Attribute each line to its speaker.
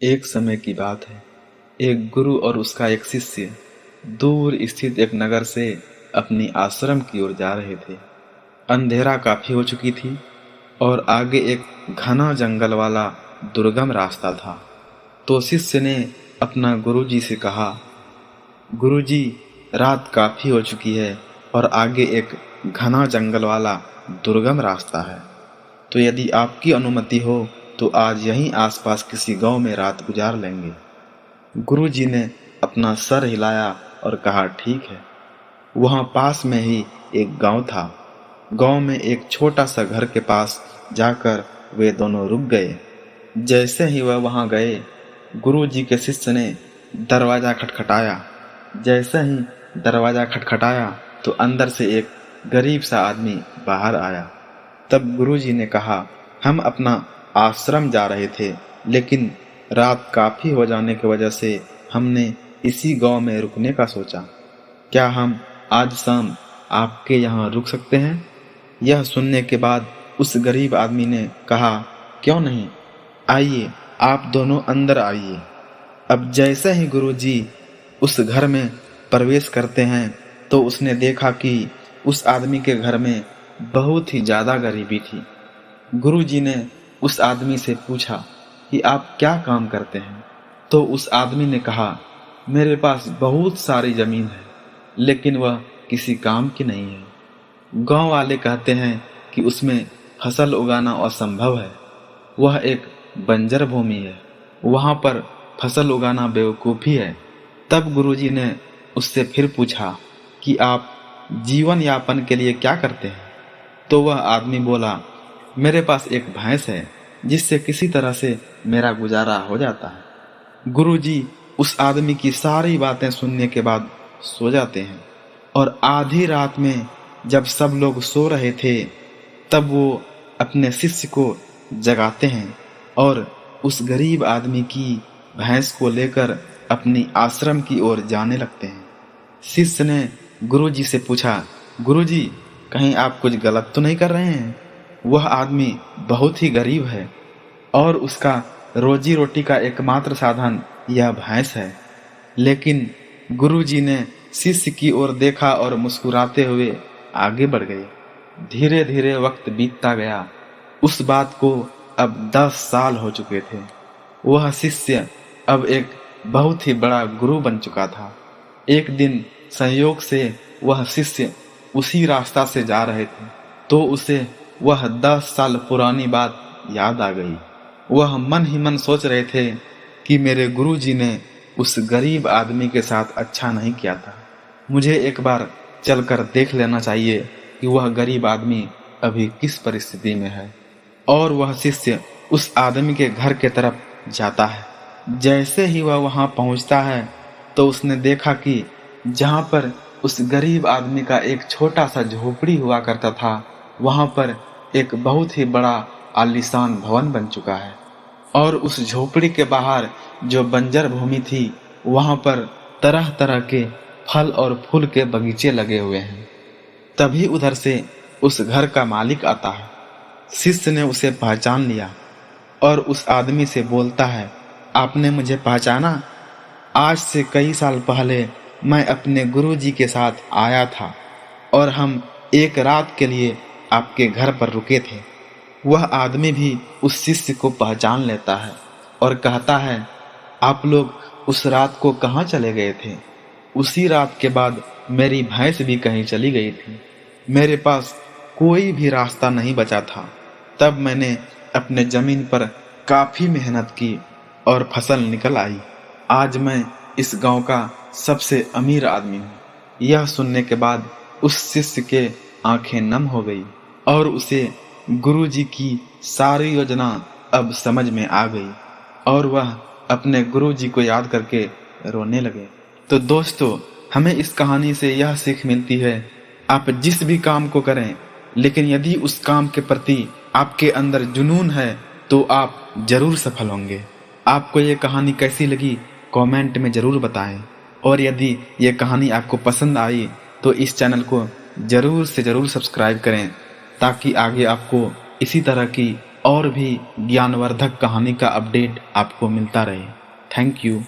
Speaker 1: एक समय की बात है। एक गुरु और उसका एक शिष्य दूर स्थित एक नगर से अपनी आश्रम की ओर जा रहे थे। अंधेरा काफी हो चुकी थी और आगे एक घना जंगल वाला दुर्गम रास्ता था। तो शिष्य ने अपना गुरुजी से कहा, गुरुजी, रात काफी हो चुकी है और आगे एक घना जंगल वाला दुर्गम रास्ता है, तो यदि आपकी अनुमति हो तो आज यहीं आसपास किसी गांव में रात गुजार लेंगे। गुरुजी ने अपना सर हिलाया और कहा, ठीक है। वहां पास में ही एक गांव था। गांव में एक छोटा सा घर के पास जाकर वे दोनों रुक गए। जैसे ही वह वहां गए, गुरुजी के शिष्य ने दरवाजा खटखटाया। जैसे ही दरवाजा खटखटाया तो अंदर से एक गरीब सा आदमी बाहर आया। तब गुरुजी ने कहा, हम अपना आश्रम जा रहे थे, लेकिन रात काफी हो जाने की वजह से हमने इसी गांव में रुकने का सोचा। क्या हम आज शाम आपके यहाँ रुक सकते हैं? यह सुनने के बाद उस गरीब आदमी ने कहा, क्यों नहीं, आइए, आप दोनों अंदर आइए। अब जैसे ही गुरुजी उस घर में प्रवेश करते हैं तो उसने देखा कि उस आदमी के घर में बहुत ही ज्यादा गरीबी थी। गुरुजी ने उस आदमी से पूछा कि आप क्या काम करते हैं? तो उस आदमी ने कहा, मेरे पास बहुत सारी जमीन है, लेकिन वह किसी काम की नहीं है। गांव वाले कहते हैं कि उसमें फसल उगाना असंभव है। वह एक बंजर भूमि है, वहां पर फसल उगाना बेवकूफ़ी है। तब गुरुजी ने उससे फिर पूछा कि आप जीवन यापन के लिए क्या करते हैं? तो वह आदमी बोला, मेरे पास एक भैंस है जिससे किसी तरह से मेरा गुजारा हो जाता है। गुरुजी उस आदमी की सारी बातें सुनने के बाद सो जाते हैं और आधी रात में जब सब लोग सो रहे थे तब वो अपने शिष्य को जगाते हैं और उस गरीब आदमी की भैंस को लेकर अपनी आश्रम की ओर जाने लगते हैं। शिष्य ने गुरुजी से पूछा, गुरुजी, कहीं आप कुछ गलत तो नहीं कर रहे हैं? वह आदमी बहुत ही गरीब है और उसका रोजी रोटी का एकमात्र साधन यह भैंस है। लेकिन गुरुजी ने शिष्य की ओर देखा और मुस्कुराते हुए आगे बढ़ गए। धीरे धीरे वक्त बीतता गया। उस बात को अब 10 साल हो चुके थे। वह शिष्य अब एक बहुत ही बड़ा गुरु बन चुका था। एक दिन संयोग से वह शिष्य उसी रास्ता से जा रहे थे तो उसे वह 10 साल पुरानी बात याद आ गई। वह मन ही मन सोच रहे थे कि मेरे गुरुजी ने उस गरीब आदमी के साथ अच्छा नहीं किया था। मुझे एक बार चलकर देख लेना चाहिए कि वह गरीब आदमी अभी किस परिस्थिति में है। और वह शिष्य उस आदमी के घर के तरफ जाता है। जैसे ही वह वहां पहुंचता है तो उसने देखा कि जहां पर उस गरीब आदमी का एक छोटा सा झोपड़ी हुआ करता था, वहां पर एक बहुत ही बड़ा आलीशान भवन बन चुका है। और उस झोपड़ी के बाहर जो बंजर भूमि थी, वहां पर तरह तरह के फल और फूल के बगीचे लगे हुए हैं। तभी उधर से उस घर का मालिक आता है। शिष्य ने उसे पहचान लिया और उस आदमी से बोलता है, आपने मुझे पहचाना? आज से कई साल पहले मैं अपने गुरुजी के साथ आया था और हम एक रात के लिए आपके घर पर रुके थे। वह आदमी भी उस शिष्य को पहचान लेता है और कहता है, आप लोग उस रात को कहाँ चले गए थे? उसी रात के बाद मेरी भैंस भी कहीं चली गई थी। मेरे पास कोई भी रास्ता नहीं बचा था। तब मैंने अपने जमीन पर काफी मेहनत की और फसल निकल आई। आज मैं इस गांव का सबसे अमीर आदमी हूँ। यह सुनने के बाद उस शिष्य के आंखें नम हो गई और उसे गुरुजी की सारी योजना अब समझ में आ गई और वह अपने गुरुजी को याद करके रोने लगे। तो दोस्तों, हमें इस कहानी से यह सीख मिलती है, आप जिस भी काम को करें, लेकिन यदि उस काम के प्रति आपके अंदर जुनून है तो आप जरूर सफल होंगे। आपको ये कहानी कैसी लगी कमेंट में जरूर बताएं और यदि ये कहानी आपको पसंद आई तो इस चैनल को जरूर से जरूर सब्सक्राइब करें ताकि आगे आपको इसी तरह की और भी ज्ञानवर्धक कहानी का अपडेट आपको मिलता रहे। Thank you.